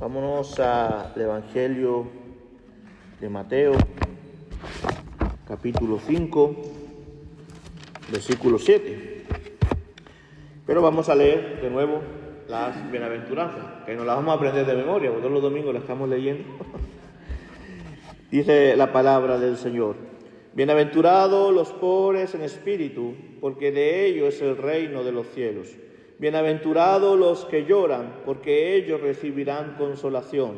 Vámonos al Evangelio de Mateo, capítulo 5, versículo 7. Pero vamos a leer de nuevo las bienaventuranzas, que nos las vamos a aprender de memoria, porque todos los domingos las estamos leyendo. Dice la palabra del Señor: bienaventurados los pobres en espíritu, porque de ellos es el reino de los cielos. Bienaventurados los que lloran, porque ellos recibirán consolación.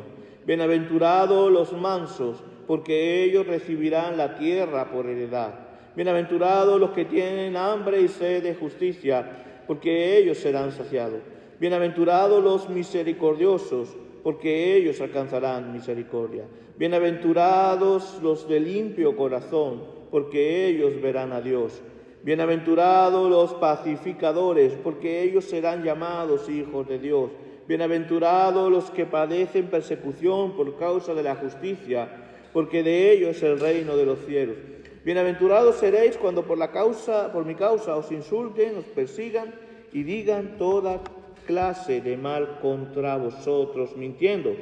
Bienaventurados los mansos, porque ellos recibirán la tierra por heredad. Bienaventurados los que tienen hambre y sed de justicia, porque ellos serán saciados. Bienaventurados los misericordiosos, porque ellos alcanzarán misericordia. Bienaventurados los de limpio corazón, porque ellos verán a Dios. Bienaventurados los pacificadores, porque ellos serán llamados hijos de Dios. Bienaventurados los que padecen persecución por causa de la justicia, porque de ellos es el reino de los cielos. Bienaventurados seréis cuando por mi causa os insulten, os persigan y digan toda clase de mal contra vosotros, mintiendo.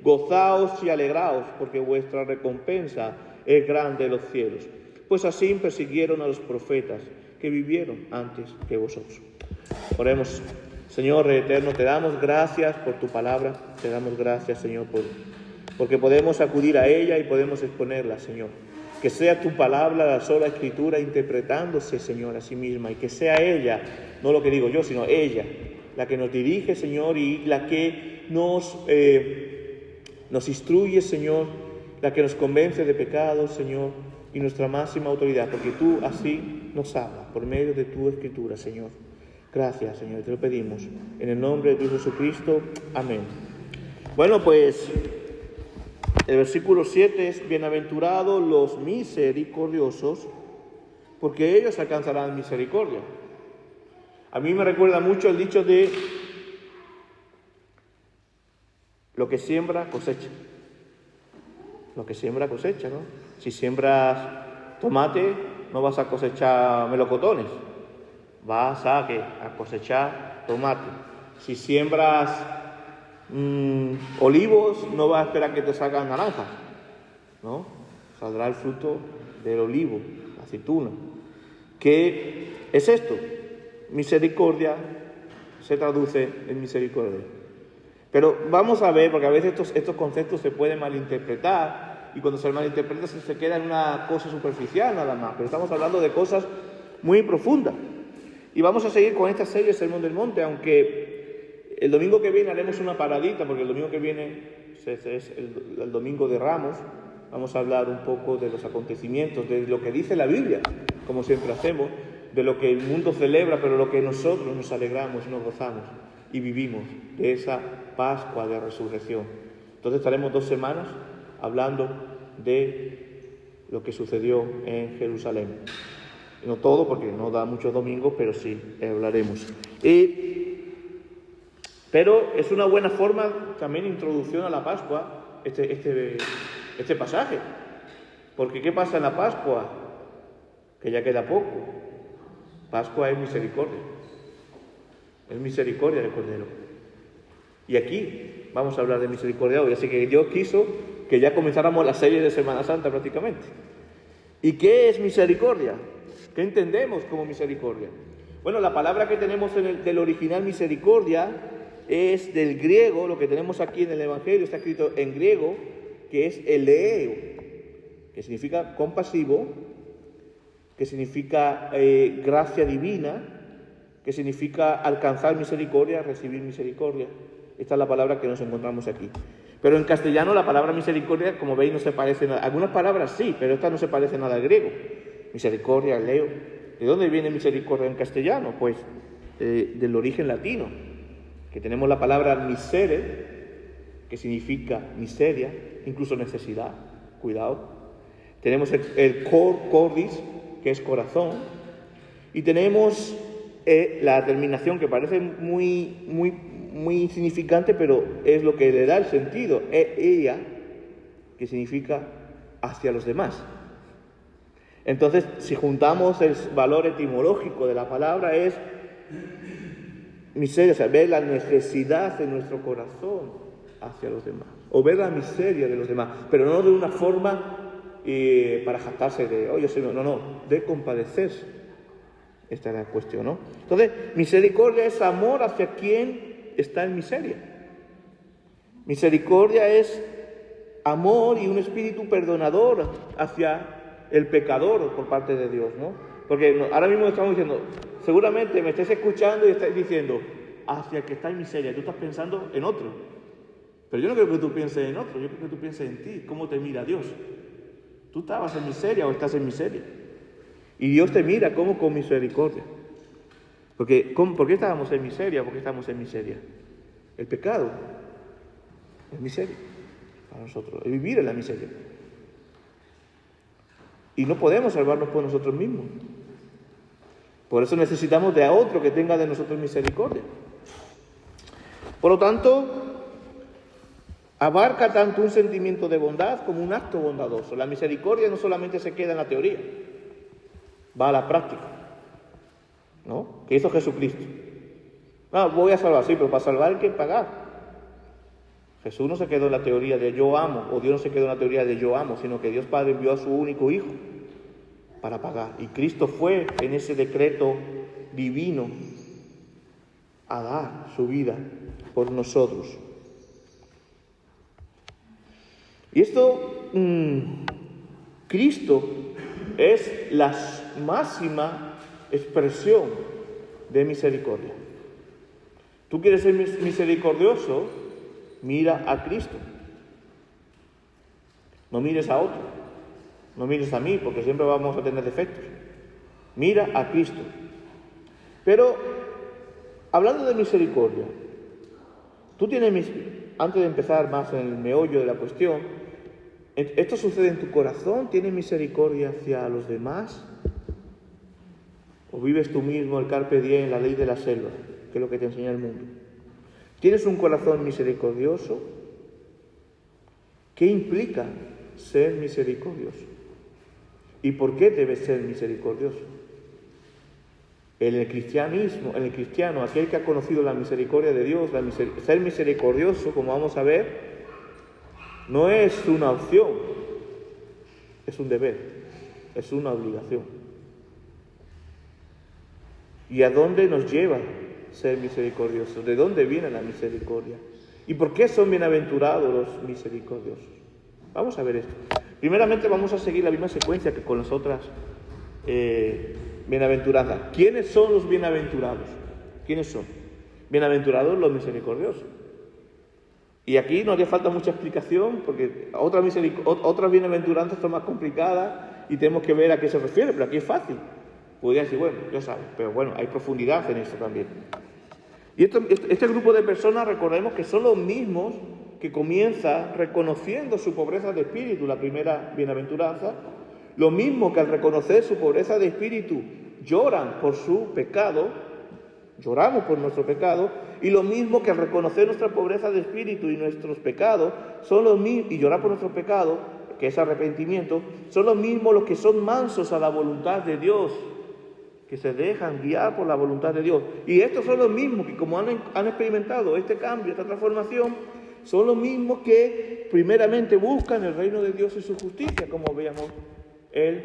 Gozaos y alegraos, porque vuestra recompensa es grande en los cielos. Pues así persiguieron a los profetas que vivieron antes que vosotros. Oremos. Señor eterno, te damos gracias por tu palabra, te damos gracias, Señor, porque podemos acudir a ella y podemos exponerla, Señor. Que sea tu palabra, la sola Escritura, interpretándose, Señor, a sí misma, y que sea ella, no lo que digo yo, sino ella, la que nos dirige, Señor, y la que nos instruye, Señor, la que nos convence de pecados, Señor, y nuestra máxima autoridad, porque tú así nos hablas, por medio de tu Escritura, Señor. Gracias, Señor, te lo pedimos. En el nombre de tu Jesucristo. Amén. Bueno, pues el versículo 7 es: bienaventurados los misericordiosos, porque ellos alcanzarán misericordia. A mí me recuerda mucho el dicho de lo que siembra cosecha. Lo que siembra cosecha, ¿no? Si siembras tomate, no vas a cosechar melocotones. Vas a cosechar tomate. Si siembras olivos, no vas a esperar que te salgan naranjas, ¿no? Saldrá el fruto del olivo, la aceituna. ¿Qué es esto? Misericordia se traduce en misericordia. Pero vamos a ver, porque a veces estos conceptos se pueden malinterpretar, y cuando se malinterpreta se queda en una cosa superficial nada más, pero estamos hablando de cosas muy profundas. Y vamos a seguir con esta serie Sermón del Monte, aunque el domingo que viene haremos una paradita, porque el domingo que viene es el domingo de Ramos. Vamos a hablar un poco de los acontecimientos, de lo que dice la Biblia, como siempre hacemos, de lo que el mundo celebra, pero lo que nosotros nos alegramos, nos gozamos y vivimos, de esa Pascua de Resurrección. Entonces estaremos 2 semanas hablando de lo que sucedió en Jerusalén. No todo, porque no da muchos domingos, pero sí hablaremos. Pero es una buena forma, también introducción a la Pascua, este pasaje. Porque ¿qué pasa en la Pascua? Que ya queda poco. Pascua es misericordia. Es misericordia del Cordero. Y aquí vamos a hablar de misericordia hoy. Así que Dios quiso que ya comenzáramos la serie de Semana Santa prácticamente. ¿Y qué es misericordia? ¿Qué entendemos como misericordia? Bueno, la palabra que tenemos del original misericordia es del griego. Lo que tenemos aquí en el Evangelio está escrito en griego, que es eleo, que significa compasivo, que significa gracia divina, que significa alcanzar misericordia, recibir misericordia. Esta es la palabra que nos encontramos aquí. Pero en castellano la palabra misericordia, como veis, no se parece nada. Algunas palabras sí, pero esta no se parece nada al griego. Misericordia, leo. ¿De dónde viene misericordia en castellano? Pues del origen latino, que tenemos la palabra misere, que significa miseria, incluso necesidad, cuidado. Tenemos el cordis, que es corazón, y tenemos la terminación que parece muy insignificante, pero es lo que le da el sentido, ella, que significa hacia los demás. Entonces, si juntamos el valor etimológico de la palabra, es miseria, o sea, ver la necesidad de nuestro corazón hacia los demás, o ver la miseria de los demás, pero no de una forma para jactarse de, yo soy, no, de compadecerse. Esta es la cuestión, ¿no? Entonces, misericordia es amor hacia quien está en miseria. Misericordia es amor y un espíritu perdonador hacia el pecador por parte de Dios, ¿no? Porque ahora mismo estamos diciendo, seguramente me estés escuchando y estáis diciendo, hacia el que está en miseria, tú estás pensando en otro. Pero yo no creo que tú pienses en otro, yo creo que tú pienses en ti, cómo te mira Dios. ¿Tú estabas en miseria o estás en miseria? Y Dios te mira como con misericordia. ¿Por qué estábamos en miseria? ¿Por qué estamos en miseria? El pecado es miseria para nosotros, es vivir en la miseria. Y no podemos salvarnos por nosotros mismos. Por eso necesitamos de a otro que tenga de nosotros misericordia. Por lo tanto, abarca tanto un sentimiento de bondad como un acto bondadoso. La misericordia no solamente se queda en la teoría, va a la práctica, ¿no? ¿Qué hizo Jesucristo? Voy a salvar, sí, pero para salvar hay que pagar. Jesús no se quedó en la teoría de yo amo, o Dios no se quedó en la teoría de yo amo, sino que Dios Padre envió a su único Hijo para pagar. Y Cristo fue en ese decreto divino a dar su vida por nosotros. Y esto, Cristo es la máxima expresión de misericordia. ¿Tú quieres ser misericordioso? Mira a Cristo. No mires a otro. No mires a mí, porque siempre vamos a tener defectos. Mira a Cristo. Pero, hablando de misericordia, antes de empezar más en el meollo de la cuestión, ¿esto sucede en tu corazón? ¿Tienes misericordia hacia los demás? ¿O vives tú mismo el carpe diem, la ley de la selva, que es lo que te enseña el mundo? ¿Tienes un corazón misericordioso? ¿Qué implica ser misericordioso? ¿Y por qué debes ser misericordioso? En el cristiano, aquel que ha conocido la misericordia de Dios, ser misericordioso, como vamos a ver, no es una opción, es un deber, es una obligación. ¿Y a dónde nos lleva ser misericordioso? ¿De dónde viene la misericordia? ¿Y por qué son bienaventurados los misericordiosos? Vamos a ver esto. Primeramente vamos a seguir la misma secuencia que con las otras bienaventuranzas. ¿Quiénes son los bienaventurados? ¿Quiénes son? Bienaventurados los misericordiosos. Y aquí no haría falta mucha explicación, porque otras bienaventuranzas son más complicadas y tenemos que ver a qué se refiere, pero aquí es fácil. Podría decir, bueno, ya sabes, pero bueno, hay profundidad en eso también. Y este grupo de personas, recordemos que son los mismos que comienza reconociendo su pobreza de espíritu, la primera bienaventuranza, lo mismo que al reconocer su pobreza de espíritu lloran por su pecado, lloramos por nuestro pecado, y lo mismo que al reconocer nuestra pobreza de espíritu y nuestros pecados, son los mismos, y llorar por nuestro pecado, que es arrepentimiento, son los mismos los que son mansos a la voluntad de Dios, que se dejan guiar por la voluntad de Dios. Y estos son los mismos que, como han experimentado este cambio, esta transformación, son los mismos que primeramente buscan el reino de Dios y su justicia, como veíamos el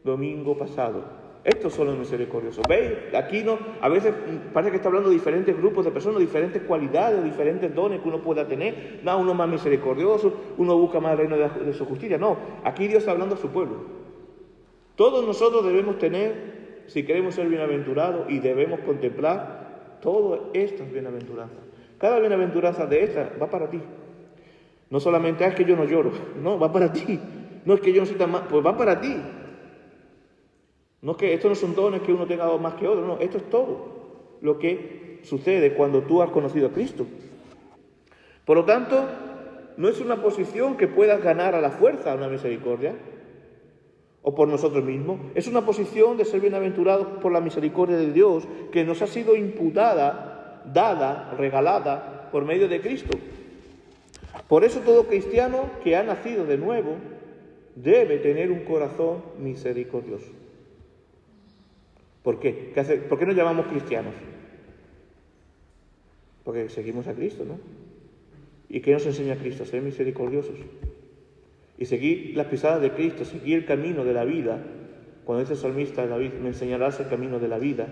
domingo pasado. Estos son los misericordiosos. ¿Veis? Aquí a veces parece que está hablando de diferentes grupos de personas, diferentes cualidades, diferentes dones que uno pueda tener. Uno más misericordioso, uno busca más el reino de su justicia. No, aquí Dios está hablando a su pueblo. Todos nosotros debemos tener, si queremos ser bienaventurados, y debemos contemplar todas estas bienaventuranzas. Cada bienaventuranza de estas va para ti. No solamente es que yo no lloro, no, va para ti. No es que yo no soy tan mal, pues va para ti. No es que estos no son dones que uno tenga más que otro, no, esto es todo lo que sucede cuando tú has conocido a Cristo. Por lo tanto, no es una posición que puedas ganar a la fuerza una misericordia, o por nosotros mismos. Es una posición de ser bienaventurados por la misericordia de Dios, que nos ha sido imputada, dada, regalada por medio de Cristo. Por eso todo cristiano que ha nacido de nuevo debe tener un corazón misericordioso. ¿Por qué? ¿Por qué nos llamamos cristianos? Porque seguimos a Cristo, ¿no? ¿Y qué nos enseña Cristo? A ser misericordiosos. Y seguir las pisadas de Cristo, seguir el camino de la vida. Cuando dice el salmista David, me enseñarás el camino de la vida.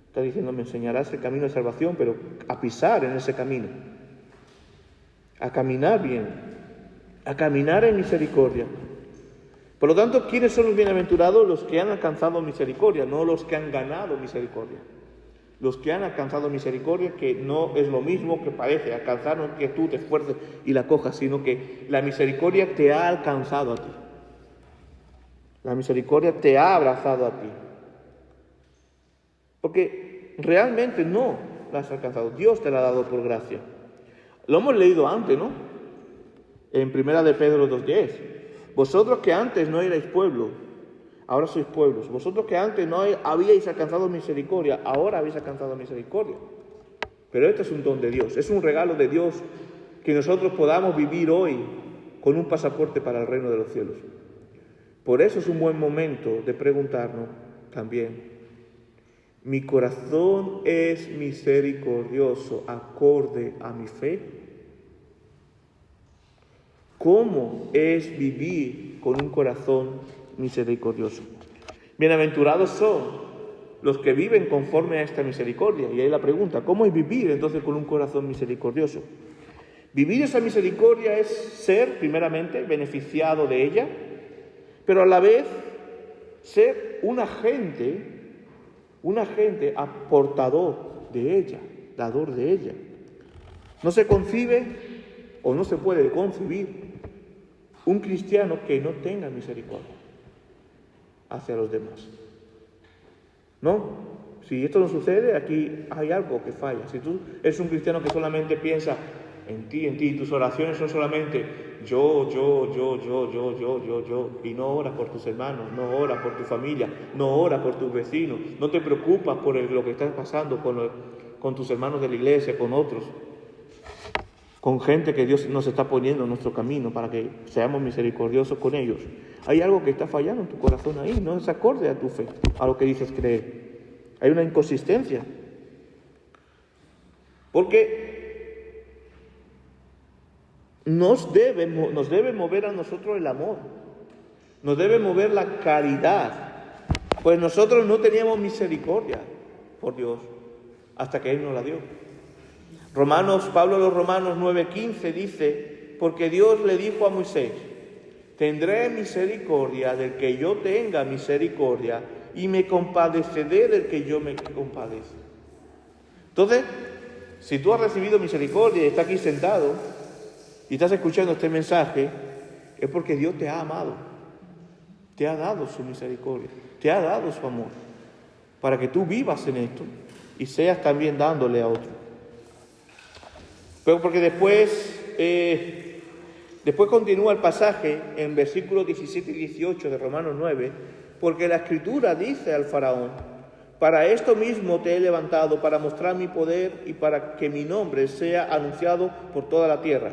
Está diciendo, me enseñarás el camino de salvación, pero a pisar en ese camino. A caminar bien. A caminar en misericordia. Por lo tanto, ¿quiénes son los bienaventurados? Los que han alcanzado misericordia, no los que han ganado misericordia. Los que han alcanzado misericordia, que no es lo mismo que parece alcanzar, no que tú te esfuerces y la cojas, sino que la misericordia te ha alcanzado a ti. La misericordia te ha abrazado a ti. Porque realmente no la has alcanzado, Dios te la ha dado por gracia. Lo hemos leído antes, ¿no? En 1 de Pedro 2:10. Vosotros que antes no erais pueblo, ahora sois pueblos. Vosotros que antes no habíais alcanzado misericordia, ahora habéis alcanzado misericordia. Pero esto es un don de Dios, es un regalo de Dios que nosotros podamos vivir hoy con un pasaporte para el reino de los cielos. Por eso es un buen momento de preguntarnos también, ¿mi corazón es misericordioso acorde a mi fe? ¿Cómo es vivir con un corazón misericordioso? Bienaventurados son los que viven conforme a esta misericordia. Y ahí la pregunta, ¿cómo es vivir entonces con un corazón misericordioso? Vivir esa misericordia es ser, primeramente, beneficiado de ella, pero a la vez ser un agente aportador de ella, dador de ella. No se concibe o no se puede concebir un cristiano que no tenga misericordia hacia los demás. ¿No? Si esto no sucede, aquí hay algo que falla. Si tú eres un cristiano que solamente piensa en ti, y tus oraciones son solamente yo, y no oras por tus hermanos, no oras por tu familia, no oras por tus vecinos, no te preocupas por lo que estás pasando con tus hermanos de la iglesia, con otros, con gente que Dios nos está poniendo en nuestro camino para que seamos misericordiosos con ellos. Hay algo que está fallando en tu corazón ahí, no es acorde a tu fe, a lo que dices creer. Hay una inconsistencia. Porque nos debe mover a nosotros el amor, nos debe mover la caridad, pues nosotros no teníamos misericordia por Dios hasta que Él nos la dio. Pablo a los Romanos 9:15 dice, porque Dios le dijo a Moisés, tendré misericordia del que yo tenga misericordia y me compadeceré del que yo me compadezco. Entonces, si tú has recibido misericordia y estás aquí sentado y estás escuchando este mensaje, es porque Dios te ha amado, te ha dado su misericordia, te ha dado su amor, para que tú vivas en esto y seas también dándole a otro. Pero porque después continúa el pasaje en versículos 17 y 18 de Romanos 9, porque la Escritura dice al faraón, para esto mismo te he levantado, para mostrar mi poder y para que mi nombre sea anunciado por toda la tierra.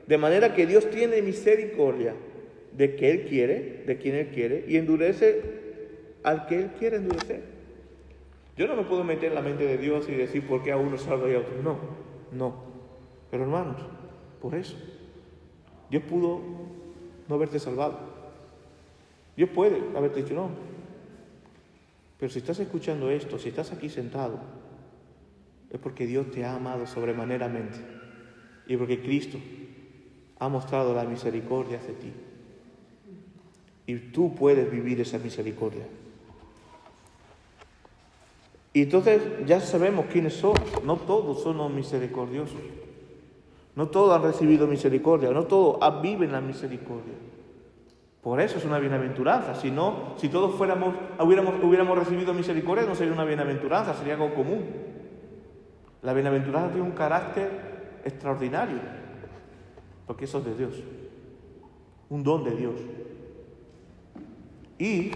De manera que Dios tiene misericordia de que Él quiere, de quien Él quiere, y endurece al que Él quiere endurecer. Yo no me puedo meter en la mente de Dios y decir por qué a uno salva y a otro. No. Pero hermanos, por eso, Dios pudo no haberte salvado. Dios puede haberte dicho no. Pero si estás escuchando esto, si estás aquí sentado, es porque Dios te ha amado sobremaneramente y porque Cristo ha mostrado la misericordia hacia ti. Y tú puedes vivir esa misericordia. Y entonces ya sabemos quiénes son. No todos somos misericordiosos. No todos han recibido misericordia. No todos viven la misericordia. Por eso es una bienaventuranza. Si todos hubiéramos recibido misericordia, no sería una bienaventuranza, sería algo común. La bienaventuranza tiene un carácter extraordinario, porque eso es de Dios, un don de Dios. ¿Y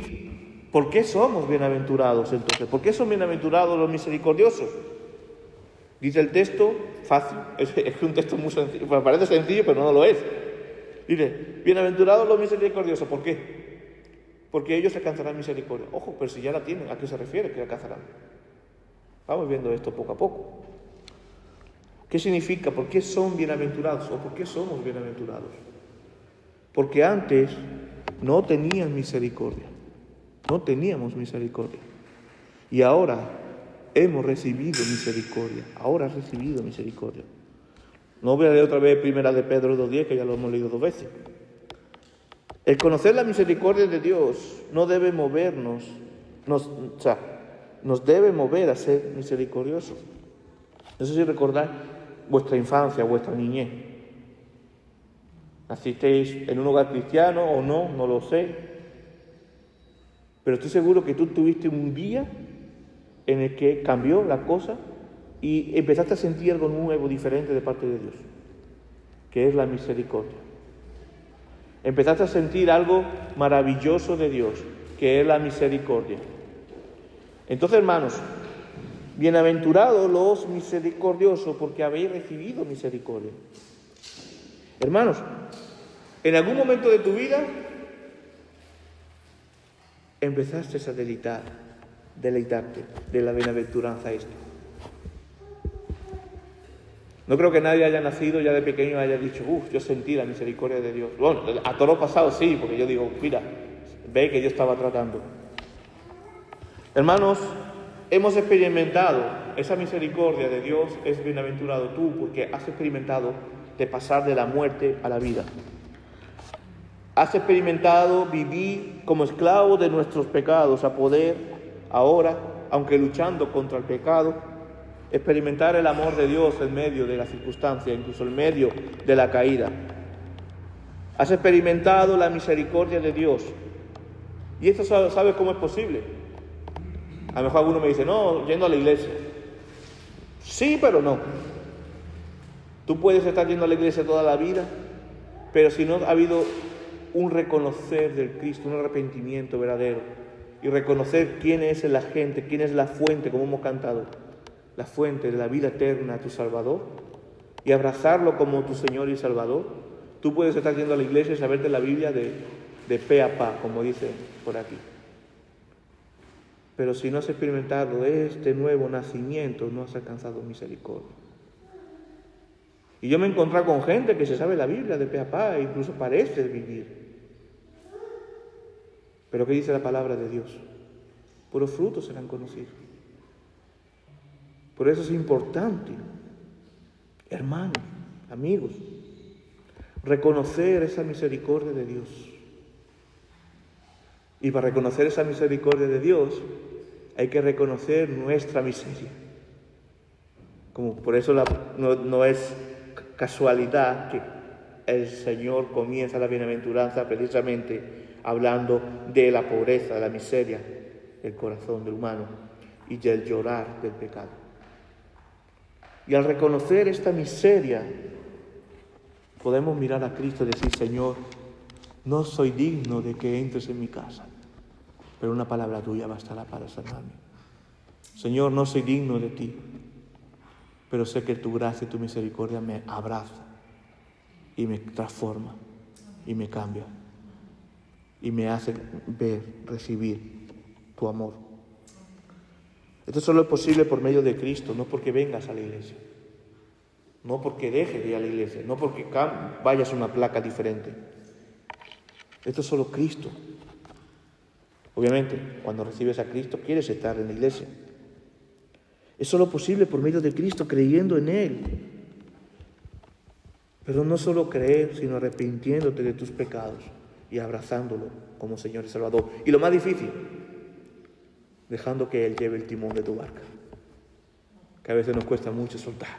por qué somos bienaventurados entonces? ¿Por qué son bienaventurados los misericordiosos? Dice el texto, fácil, es un texto muy sencillo, parece sencillo, pero no lo es. Dice, bienaventurados los misericordiosos, ¿por qué? Porque ellos alcanzarán misericordia. Ojo, pero si ya la tienen, ¿a qué se refiere que la alcanzarán? Vamos viendo esto poco a poco. Ok, ¿Qué significa? ¿Por qué son bienaventurados? ¿O por qué somos bienaventurados? Porque antes no tenían misericordia. No teníamos misericordia. Y ahora hemos recibido misericordia. Ahora has recibido misericordia. No voy a leer otra vez Primera de Pedro 2:10, que ya lo hemos leído 2 veces. El conocer la misericordia de Dios no debe movernos, nos debe mover a ser misericordiosos. No sé si recordáis vuestra infancia, vuestra niñez. ¿Nacisteis en un hogar cristiano o no? No lo sé. Pero estoy seguro que tú tuviste un día en el que cambió la cosa y empezaste a sentir algo nuevo, diferente de parte de Dios, que es la misericordia. Empezaste a sentir algo maravilloso de Dios, que es la misericordia. Entonces, hermanos, bienaventurados los misericordiosos, porque habéis recibido misericordia. Hermanos, en algún momento de tu vida empezaste a deleitarte de la bienaventuranza esta. No creo que nadie haya nacido ya de pequeño y haya dicho, yo sentí la misericordia de Dios. Bueno, a todo lo pasado sí, porque yo digo, mira, ve que Dios estaba tratando. Hermanos, hemos experimentado esa misericordia de Dios. Es bienaventurado tú, porque has experimentado de pasar de la muerte a la vida. Has experimentado vivir como esclavo de nuestros pecados, a poder ahora, aunque luchando contra el pecado, experimentar el amor de Dios en medio de la circunstancia, incluso en medio de la caída. Has experimentado la misericordia de Dios. Y esto ¿sabes cómo es posible? A lo mejor alguno me dice, no, yendo a la iglesia. Sí, pero no. Tú puedes estar yendo a la iglesia toda la vida, pero si no ha habido un reconocer del Cristo, un arrepentimiento verdadero, y reconocer quién es el agente, quién es la fuente, como hemos cantado, la fuente de la vida eterna, tu Salvador, y abrazarlo como tu Señor y Salvador, tú puedes estar yendo a la iglesia y saberte la Biblia de pe a pa, como dice por aquí. Pero si no has experimentado este nuevo nacimiento, no has alcanzado misericordia. Y yo me he encontrado con gente que se sabe la Biblia de pe a pa, e incluso parece vivir. Pero ¿qué dice la palabra de Dios? Por los frutos serán conocidos. Por eso es importante, hermanos, amigos, reconocer esa misericordia de Dios. Y para reconocer esa misericordia de Dios, hay que reconocer nuestra miseria. Como por eso no es casualidad que el Señor comienza la bienaventuranza precisamente hablando de la pobreza, de la miseria del corazón del humano y del llorar del pecado. Y al reconocer esta miseria, podemos mirar a Cristo y decir, Señor, no soy digno de que entres en mi casa, pero una palabra tuya bastará para sanarme. Señor, no soy digno de ti, pero sé que tu gracia y tu misericordia me abraza y me transforma y me cambia y me hace ver, recibir tu amor. Esto solo es posible por medio de Cristo, no porque vengas a la iglesia, no porque dejes de ir a la iglesia, no porque vayas a una placa diferente. Esto es solo Cristo. Obviamente, cuando recibes a Cristo, quieres estar en la iglesia. Es solo posible por medio de Cristo, creyendo en Él. Pero no solo creer, sino arrepintiéndote de tus pecados y abrazándolo como Señor y Salvador. Y lo más difícil, dejando que Él lleve el timón de tu barca, que a veces nos cuesta mucho soltar.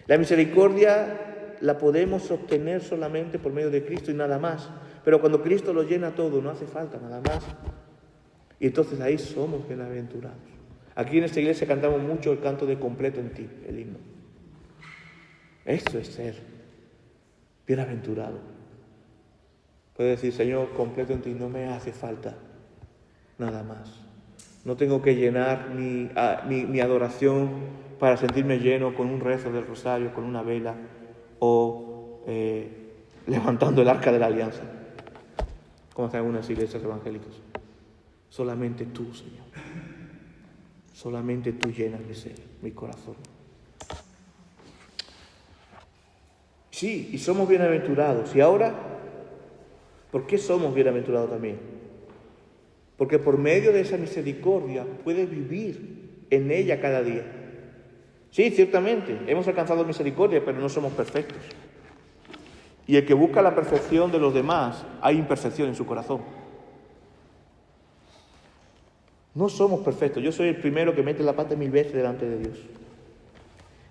La misericordia la podemos obtener solamente por medio de Cristo y nada más. Pero cuando Cristo lo llena todo, no hace falta nada más. Y entonces ahí somos bienaventurados. Aquí en esta iglesia cantamos mucho el canto de completo en ti, el himno. Eso es ser bienaventurado. Puedes decir, Señor, completo en ti, no me hace falta nada más. No tengo que llenar mi adoración para sentirme lleno con un rezo del rosario, con una vela o levantando el arca de la alianza, como hacen algunas iglesias evangélicas. Solamente tú, Señor. Solamente tú llenas mi ser, mi corazón. Sí, y somos bienaventurados. ¿Y ahora? ¿Por qué somos bienaventurados también? Porque por medio de esa misericordia puedes vivir en ella cada día. Sí, ciertamente, hemos alcanzado misericordia, pero no somos perfectos. Y el que busca la perfección de los demás, hay imperfección en su corazón. No somos perfectos. Yo soy el primero que mete la pata 1000 veces delante de Dios.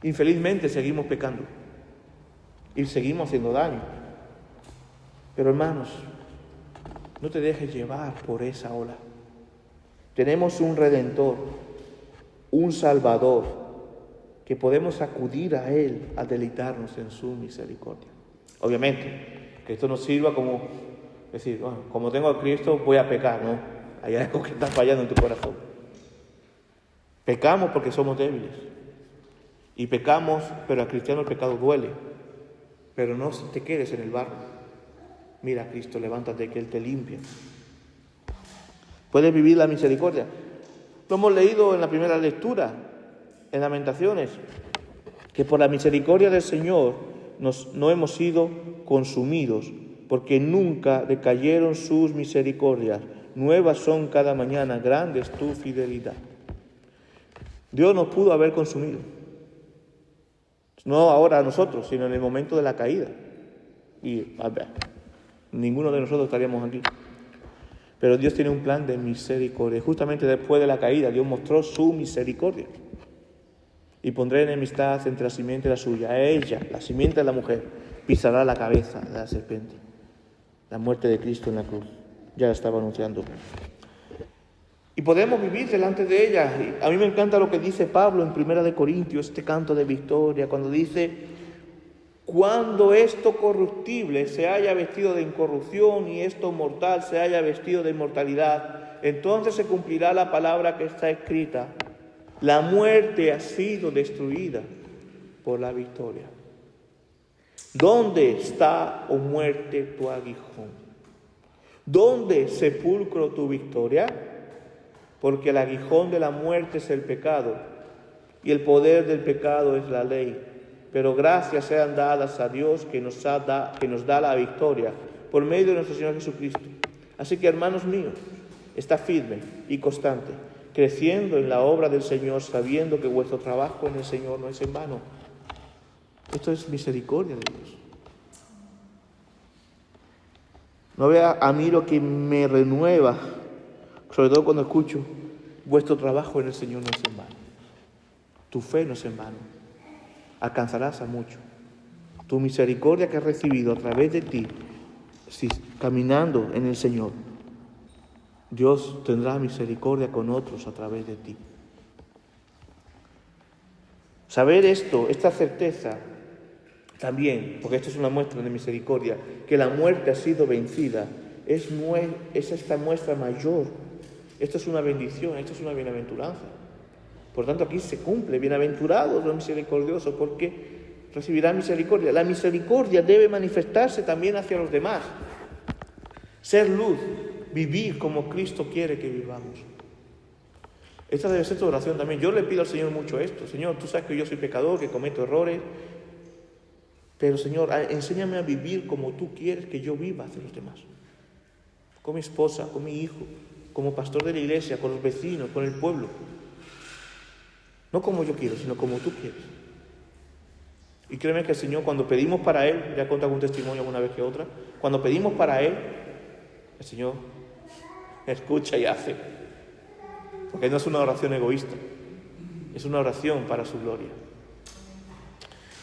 Infelizmente seguimos pecando y seguimos haciendo daño. Pero hermanos, no te dejes llevar por esa ola. Tenemos un Redentor, un Salvador, que podemos acudir a Él a deleitarnos en su misericordia. Obviamente, que esto nos sirva como decir, bueno, como tengo a Cristo voy a pecar, ¿no? Hay algo que está fallando en tu corazón. Pecamos porque somos débiles. Y pecamos, pero al cristiano el pecado duele. Pero no te quedes en el barro. Mira a Cristo, levántate, que Él te limpia. Puedes vivir la misericordia. Lo hemos leído en la primera lectura, en Lamentaciones, que por la misericordia del Señor no hemos sido consumidos, porque nunca decayeron sus misericordias. Nuevas son cada mañana, grande es tu fidelidad. Dios nos pudo haber consumido. No ahora a nosotros, sino en el momento de la caída. Y a ver, ninguno de nosotros estaríamos aquí. Pero Dios tiene un plan de misericordia. Justamente después de la caída, Dios mostró su misericordia. Y pondré enemistad entre la simiente y la suya. A ella, la simiente de la mujer, pisará la cabeza de la serpiente. La muerte de Cristo en la cruz. Ya la estaba anunciando. Y podemos vivir delante de ella. A mí me encanta lo que dice Pablo en 1 Corintios, este canto de victoria, cuando dice: cuando esto corruptible se haya vestido de incorrupción y esto mortal se haya vestido de inmortalidad, entonces se cumplirá la palabra que está escrita: la muerte ha sido destruida por la victoria. ¿Dónde está, oh muerte, tu aguijón? ¿Dónde, sepulcro, tu victoria? Porque el aguijón de la muerte es el pecado, y el poder del pecado es la ley. Pero gracias sean dadas a Dios que nos da la victoria por medio de nuestro Señor Jesucristo. Así que, hermanos míos, está firme y constante, creciendo en la obra del Señor, sabiendo que vuestro trabajo en el Señor no es en vano. Esto es misericordia de Dios. No vea a mí lo que me renueva, sobre todo cuando escucho: vuestro trabajo en el Señor no es en vano. Tu fe no es en vano. Alcanzarás a mucho. Tu misericordia que has recibido a través de ti, caminando en el Señor, Dios tendrá misericordia con otros a través de ti. Saber esto, esta certeza, también, porque esto es una muestra de misericordia, que la muerte ha sido vencida, es esta muestra mayor. Esto es una bendición, esto es una bienaventuranza. Por tanto, aquí se cumple: bienaventurados los misericordiosos, porque recibirán misericordia. La misericordia debe manifestarse también hacia los demás. Ser luz, vivir como Cristo quiere que vivamos. Esta debe ser tu oración también. Yo le pido al Señor mucho esto: Señor, tú sabes que yo soy pecador, que cometo errores, pero Señor, enséñame a vivir como tú quieres que yo viva hacia los demás. Con mi esposa, con mi hijo, como pastor de la iglesia, con los vecinos, con el pueblo. No como yo quiero, sino como tú quieres. Y créeme que el Señor, cuando pedimos para Él, ya he contado un testimonio alguna vez que otra, cuando pedimos para Él, el Señor escucha y hace. Porque no es una oración egoísta, es una oración para su gloria.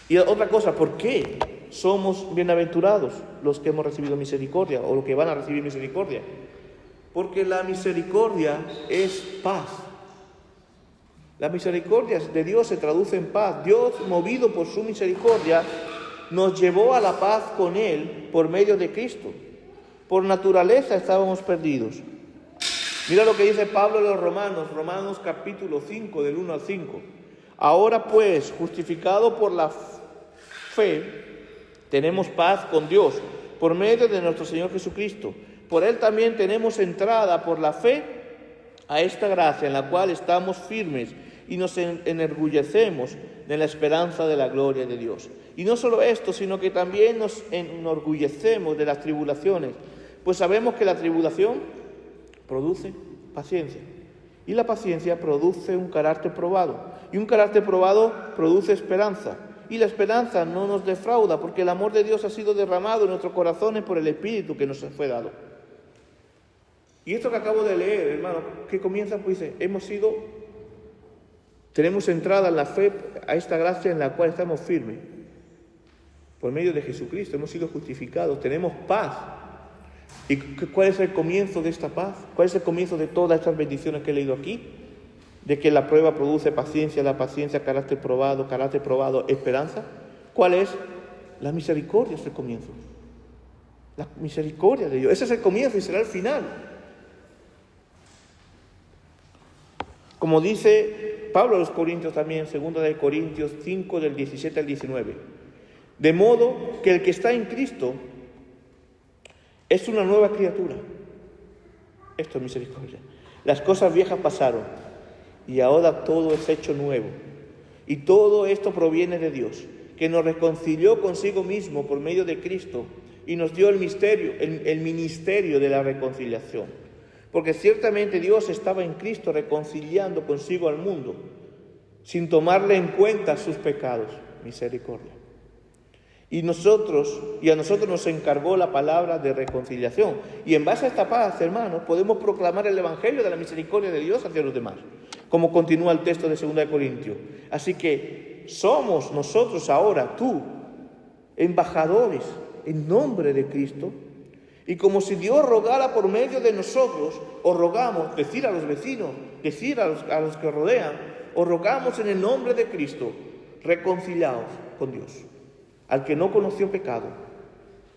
Y otra cosa, ¿por qué somos bienaventurados los que hemos recibido misericordia o los que van a recibir misericordia? Porque la misericordia es paz. La misericordia de Dios se traduce en paz. Dios, movido por su misericordia, nos llevó a la paz con Él por medio de Cristo. Por naturaleza estábamos perdidos. Mira lo que dice Pablo a los Romanos capítulo 5, del 1 al 5. Ahora pues, justificado por la fe, tenemos paz con Dios por medio de nuestro Señor Jesucristo. Por Él también tenemos entrada por la fe a esta gracia en la cual estamos firmes y nos enorgullecemos de la esperanza de la gloria de Dios. Y no solo esto, sino que también nos enorgullecemos de las tribulaciones, pues sabemos que la tribulación produce paciencia, y la paciencia produce un carácter probado, y un carácter probado produce esperanza, y la esperanza no nos defrauda, porque el amor de Dios ha sido derramado en nuestros corazones por el Espíritu que nos fue dado. Y esto que acabo de leer, hermano, que comienza, pues dice, tenemos entrada en la fe a esta gracia en la cual estamos firmes. Por medio de Jesucristo hemos sido justificados, tenemos paz. ¿Y cuál es el comienzo de esta paz? ¿Cuál es el comienzo de todas estas bendiciones que he leído aquí? De que la prueba produce paciencia, la paciencia carácter probado, esperanza. ¿Cuál es? La misericordia es el comienzo. La misericordia de Dios. Ese es el comienzo y será el final. Como dice Pablo a los Corintios también, 2 de Corintios 5, del 17 al 19. De modo que el que está en Cristo es una nueva criatura. Esto es misericordia. Las cosas viejas pasaron y ahora todo es hecho nuevo. Y todo esto proviene de Dios, que nos reconcilió consigo mismo por medio de Cristo y nos dio el ministerio de la reconciliación. Porque ciertamente Dios estaba en Cristo reconciliando consigo al mundo, sin tomarle en cuenta sus pecados. Misericordia. Y a nosotros nos encargó la palabra de reconciliación. Y en base a esta paz, hermanos, podemos proclamar el evangelio de la misericordia de Dios hacia los demás, como continúa el texto de 2 de Corintios. Así que somos nosotros ahora, tú, embajadores en nombre de Cristo. Y como si Dios rogara por medio de nosotros, os rogamos, decir a los vecinos, decir a los que rodean, os rogamos en el nombre de Cristo, reconciliaos con Dios. Al que no conoció pecado,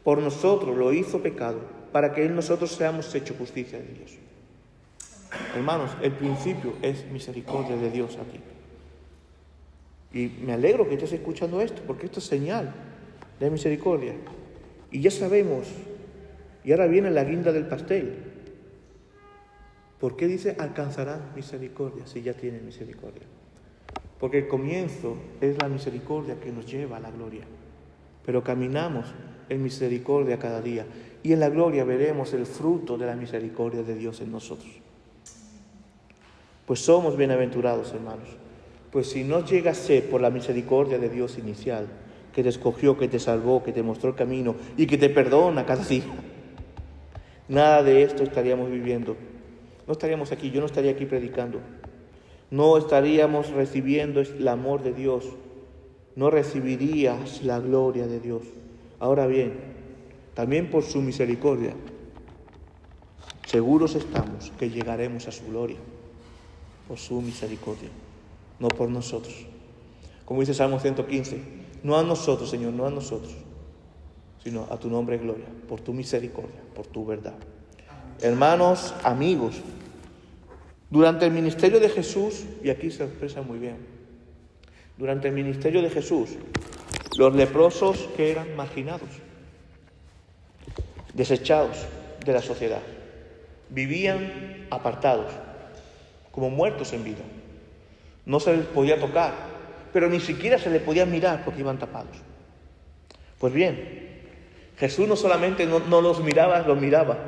por nosotros lo hizo pecado, para que en nosotros seamos hechos justicia de Dios. Hermanos, el principio es misericordia de Dios aquí. Y me alegro que estés escuchando esto, porque esto es señal de misericordia. Y ya sabemos, y ahora viene la guinda del pastel. ¿Por qué dice alcanzarán misericordia si ya tienen misericordia? Porque el comienzo es la misericordia que nos lleva a la gloria. Pero caminamos en misericordia cada día. Y en la gloria veremos el fruto de la misericordia de Dios en nosotros. Pues somos bienaventurados, hermanos. Pues si no llega a ser por la misericordia de Dios inicial, que te escogió, que te salvó, que te mostró el camino y que te perdona cada día, nada de esto estaríamos viviendo. No estaríamos aquí, yo no estaría aquí predicando. No estaríamos recibiendo el amor de Dios. No recibirías la gloria de Dios. Ahora bien, también por su misericordia, seguros estamos que llegaremos a su gloria. Por su misericordia, no por nosotros. Como dice Salmo 115, no a nosotros, Señor, no a nosotros, sino a tu nombre gloria, por tu misericordia, por tu verdad. Hermanos, amigos, durante el ministerio de Jesús, y aquí se expresa muy bien, durante el ministerio de Jesús, los leprosos que eran marginados, desechados de la sociedad, vivían apartados, como muertos en vida. No se les podía tocar, pero ni siquiera se les podía mirar porque iban tapados. Pues bien, Jesús no solamente no los miraba, los miraba.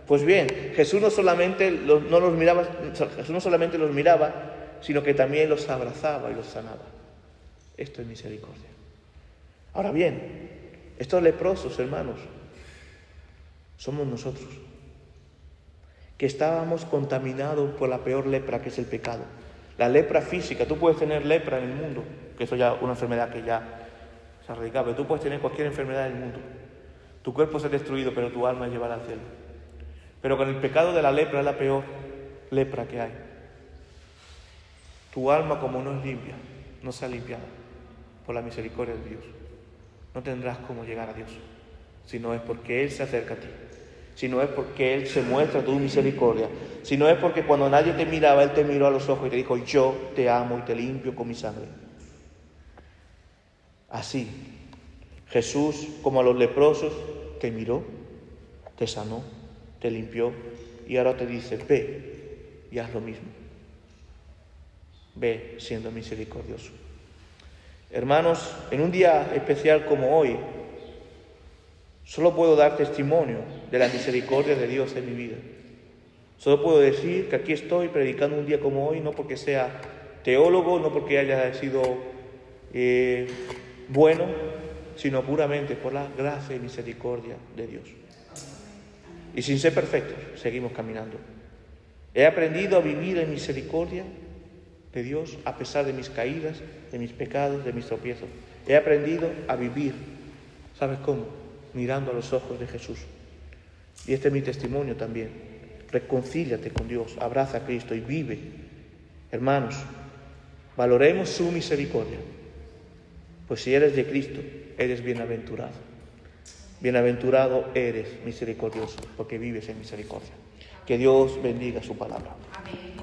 Pues bien, Jesús no solamente los miraba, sino que también los abrazaba y los sanaba. Esto es misericordia. Ahora bien, estos leprosos, hermanos, somos nosotros, que estábamos contaminados por la peor lepra, que es el pecado. La lepra física. Tú puedes tener lepra en el mundo, que eso ya es una enfermedad que ya se ha erradicado, pero tú puedes tener cualquier enfermedad en el mundo. Tu cuerpo se ha destruido, pero tu alma es llevada al cielo. Pero con el pecado de la lepra es la peor lepra que hay. Tu alma, como no es limpia, no se ha limpiado por la misericordia de Dios, no tendrás cómo llegar a Dios, si no es porque Él se acerca a ti, si no es porque Él se muestra tu misericordia, si no es porque cuando nadie te miraba, Él te miró a los ojos y te dijo, yo te amo y te limpio con mi sangre. Así, Jesús, como a los leprosos, te miró, te sanó, te limpió y ahora te dice, ve y haz lo mismo. ve siendo misericordioso. Hermanos, en un día especial como hoy, solo puedo dar testimonio de la misericordia de Dios en mi vida. Solo puedo decir que aquí estoy predicando un día como hoy, no porque sea teólogo, no porque haya sido bueno, sino puramente por la gracia y misericordia de Dios. Y sin ser perfectos, seguimos caminando. He aprendido a vivir en misericordia de Dios a pesar de mis caídas, de mis pecados, de mis tropiezos. He aprendido a vivir, ¿sabes cómo? Mirando a los ojos de Jesús. Y este es mi testimonio también. Reconcíliate con Dios, abraza a Cristo y vive. Hermanos, valoremos su misericordia, pues si eres de Cristo, eres bienaventurado. Bienaventurado eres misericordioso, porque vives en misericordia. Que Dios bendiga su palabra. Amén.